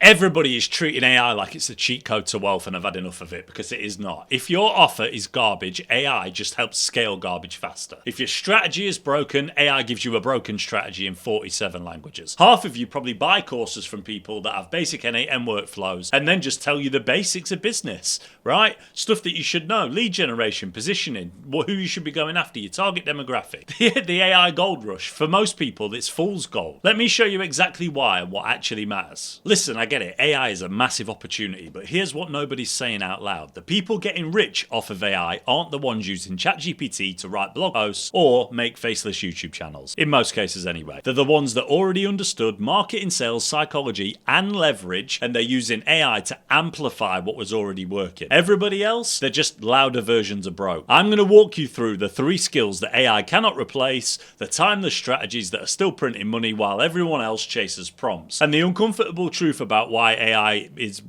Everybody is treating AI like it's a cheat code to wealth, and I've had enough of it because it is not. If your offer is garbage, AI just helps scale garbage faster. If your strategy is broken, AI gives you a broken strategy in 47 languages. Half of you probably buy courses from people that have basic N8N workflows and then just tell you the basics of business, right? Stuff that you should know, lead generation, positioning, who you should be going after, your target demographic. The AI gold rush, for most people, it's fool's gold. Let me show you exactly why and what actually matters. Listen, I get it, AI is a massive opportunity, but here's what nobody's saying out loud. The people getting rich off of AI aren't the ones using ChatGPT to write blog posts or make faceless YouTube channels. In most cases anyway. They're the ones that already understood marketing, sales, psychology, and leverage, and they're using AI to amplify what was already working. Everybody else, they're just louder versions of broke. I'm going to walk you through the 3 skills that AI cannot replace, the timeless strategies that are still printing money while everyone else chases prompts, and the uncomfortable truth about why AI is,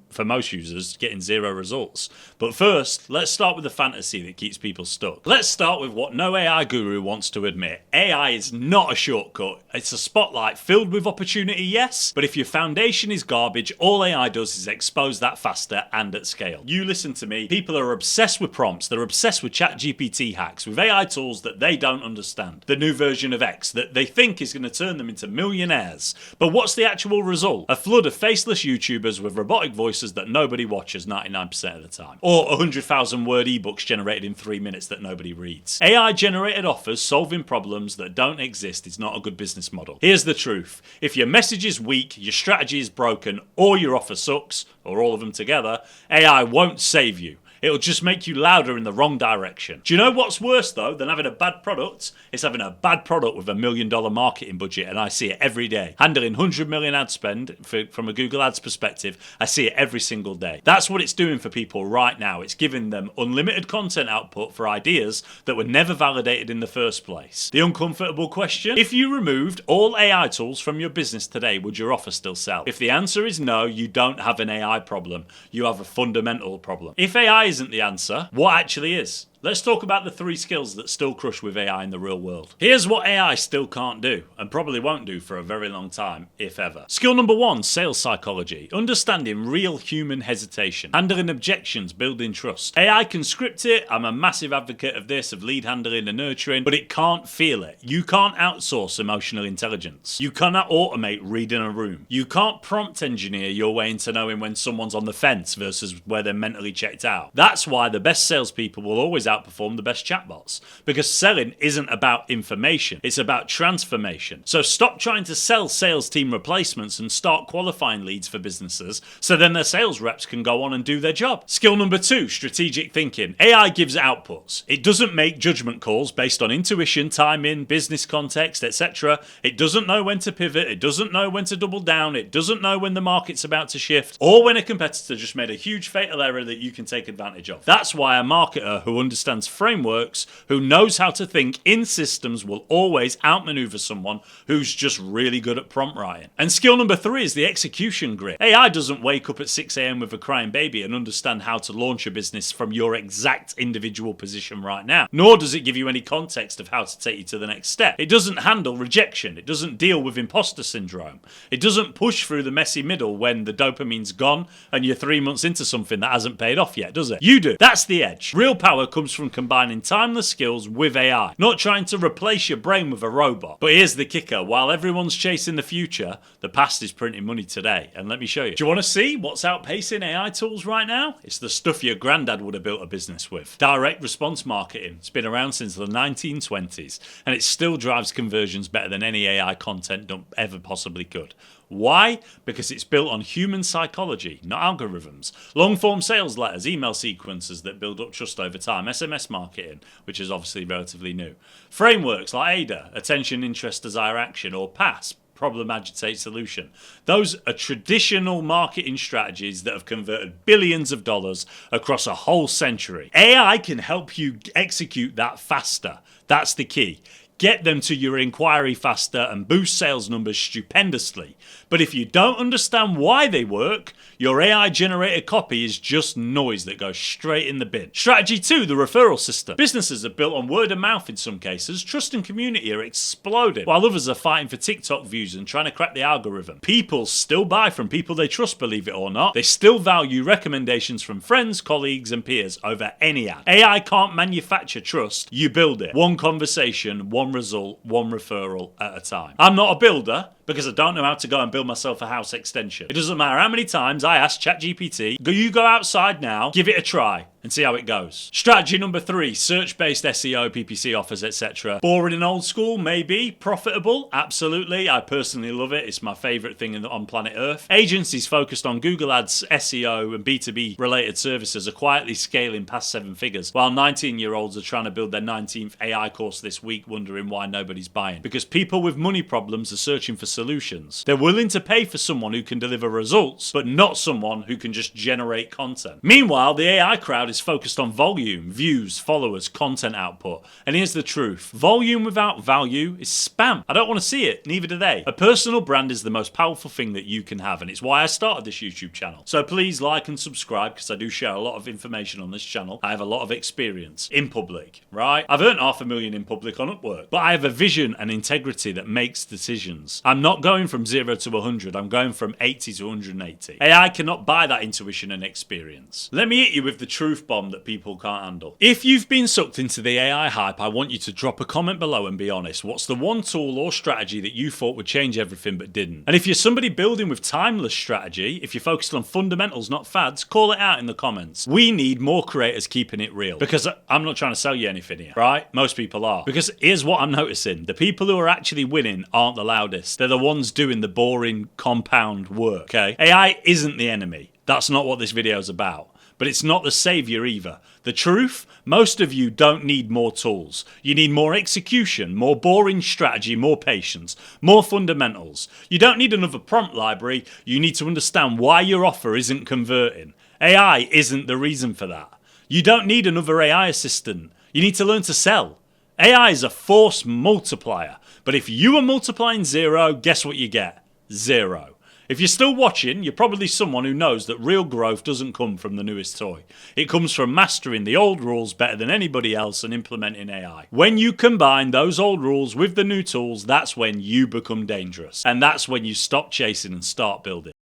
for most users, getting 0 results. But first, let's start with the fantasy that keeps people stuck. Let's start with what no AI guru wants to admit. AI is not a shortcut. It's a spotlight filled with opportunity, yes, but if your foundation is garbage, all AI does is expose that faster and at scale. You listen to me, people are obsessed with prompts, they're obsessed with ChatGPT hacks, with AI tools that they don't understand. The new version of X that they think is going to turn them into millionaires. But what's the actual result? A flood of faceless YouTubers with robotic voices that nobody watches 99% of the time. Or 100,000 word ebooks generated in 3 minutes that nobody reads. AI generated offers solving problems that don't exist is not a good business model. Here's the truth. If your message is weak, your strategy is broken, or your offer sucks, or all of them together, AI won't save you. It'll just make you louder in the wrong direction. Do you know what's worse though than having a bad product? It's having a bad product with $1 million marketing budget, and I see it every day. Handling 100 million ad spend from a Google Ads perspective, I see it every single day. That's what it's doing for people right now. It's giving them unlimited content output for ideas that were never validated in the first place. The uncomfortable question: if you removed all AI tools from your business today, would your offer still sell? If the answer is no, you don't have an AI problem. You have a fundamental problem. If AI isn't the answer, what actually is? Let's talk about the 3 skills that still crush with AI in the real world. Here's what AI still can't do, and probably won't do for a very long time, if ever. Skill number 1, sales psychology. Understanding real human hesitation. Handling objections, building trust. AI can script it, I'm a massive advocate of this, of lead handling and nurturing, but it can't feel it. You can't outsource emotional intelligence. You cannot automate reading a room. You can't prompt engineer your way into knowing when someone's on the fence versus where they're mentally checked out. That's why the best salespeople will always outperform the best chatbots, because selling isn't about information, it's about transformation. So stop trying to sell sales team replacements and start qualifying leads for businesses so then their sales reps can go on and do their job. Skill number 2, strategic thinking. AI gives outputs. It doesn't make judgment calls based on intuition, timing, business context, etc. It doesn't know when to pivot, it doesn't know when to double down, it doesn't know when the market's about to shift, or when a competitor just made a huge fatal error that you can take advantage of. That's why a marketer who understands frameworks, who knows how to think in systems, will always outmaneuver someone who's just really good at prompt writing. And skill number 3 is the execution grit. AI doesn't wake up at 6 a.m. with a crying baby and understand how to launch a business from your exact individual position right now. Nor does it give you any context of how to take you to the next step. It doesn't handle rejection. It doesn't deal with imposter syndrome. It doesn't push through the messy middle when the dopamine's gone and you're 3 months into something that hasn't paid off yet, does it? You do. That's the edge. Real power comes from combining timeless skills with AI, not trying to replace your brain with a robot. But here's the kicker: while everyone's chasing the future, the past is printing money today. And let me show you. Do you want to see what's outpacing AI tools right now? It's the stuff your granddad would have built a business with. Direct response marketing. It's been around since the 1920s, and it still drives conversions better than any AI content ever possibly could. Why? Because it's built on human psychology, not algorithms. Long-form sales letters, email sequences that build up trust over time, SMS marketing, which is obviously relatively new. Frameworks like ADA, attention, interest, desire, action, or PASS, problem, agitate, solution. Those are traditional marketing strategies that have converted billions of dollars across a whole century. AI can help you execute that faster. That's the key. get them to your inquiry faster, and boost sales numbers stupendously. But if you don't understand why they work, your AI generated copy is just noise that goes straight in the bin. Strategy 2, the referral system. Businesses are built on word of mouth in some cases. Trust and community are exploding, while others are fighting for TikTok views and trying to crack the algorithm. People still buy from people they trust, believe it or not. They still value recommendations from friends, colleagues, and peers over any ad. AI can't manufacture trust. You build it. One conversation, one result, one referral at a time. I'm not a builder, because I don't know how to go and build myself a house extension. It doesn't matter how many times I ask ChatGPT, you go outside now, give it a try, and see how it goes. Strategy number 3, search-based SEO, PPC offers, etc. Boring and old school, maybe. Profitable, absolutely. I personally love it. It's my favorite thing on planet Earth. Agencies focused on Google Ads, SEO, and B2B related services are quietly scaling past 7 figures, while 19-year-olds are trying to build their 19th AI course this week, wondering why nobody's buying. Because people with money problems are searching for solutions. They're willing to pay for someone who can deliver results, but not someone who can just generate content. Meanwhile, the AI crowd is focused on volume, views, followers, content output. And here's the truth. Volume without value is spam. I don't want to see it, neither do they. A personal brand is the most powerful thing that you can have, and it's why I started this YouTube channel. So please like and subscribe, because I do share a lot of information on this channel. I have a lot of experience in public, right? I've earned $500,000 in public on Upwork, but I have a vision and integrity that makes decisions. I'm not going from 0 to 100, I'm going from 80 to 180. AI cannot buy that intuition and experience. Let me hit you with the truth bomb that people can't handle. If you've been sucked into the AI hype, I want you to drop a comment below and be honest. What's the one tool or strategy that you thought would change everything but didn't? And if you're somebody building with timeless strategy, if you're focused on fundamentals, not fads, call it out in the comments. We need more creators keeping it real, because I'm not trying to sell you anything here, right? Most people are. Because here's what I'm noticing. The people who are actually winning aren't the loudest. They're the ones doing the boring compound work, okay? AI isn't the enemy. That's not what this video is about. But it's not the savior either. The truth, most of you don't need more tools. You need more execution, more boring strategy, more patience, more fundamentals. You don't need another prompt library. You need to understand why your offer isn't converting. AI isn't the reason for that. You don't need another AI assistant. You need to learn to sell. AI is a force multiplier. But if you are multiplying 0, guess what you get? 0. If you're still watching, you're probably someone who knows that real growth doesn't come from the newest toy. It comes from mastering the old rules better than anybody else and implementing AI. When you combine those old rules with the new tools, that's when you become dangerous. And that's when you stop chasing and start building.